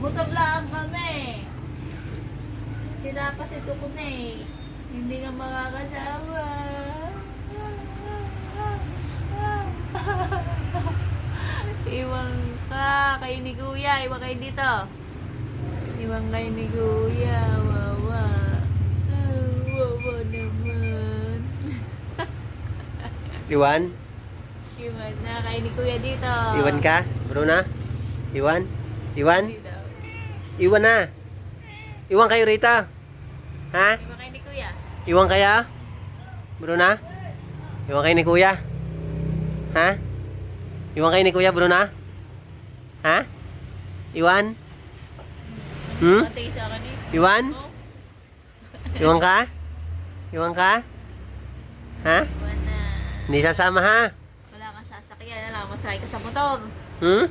Motor lang kami. Sila pa si Tukon eh. Hindi nga makakasama. Iwan ka kay ni Kuya. Iwan kayo dito. Iwan kayo ni Kuya. Wawa. Wawa naman. Iwan? Iwan na kayo ni Kuya dito. Iwan ka? Bruna? Iwan? Iwan? Dito. Iwan na. Iwan kayo rito. Ha? Iwan kayo ni Kuya. Iwan kaya? Bruna? Iwan kayo ni Kuya? Ha? Iwan kayo ni Kuya, Bruna? Ha? Iwan? Hmm? Matay sa akin eh. Iwan? Oh, Iwan ka? Iwan ka? Ha? iwan na. Hindi sasama ha? Wala kang sasakyan. Alam, masakay ka sa motor. Hmm?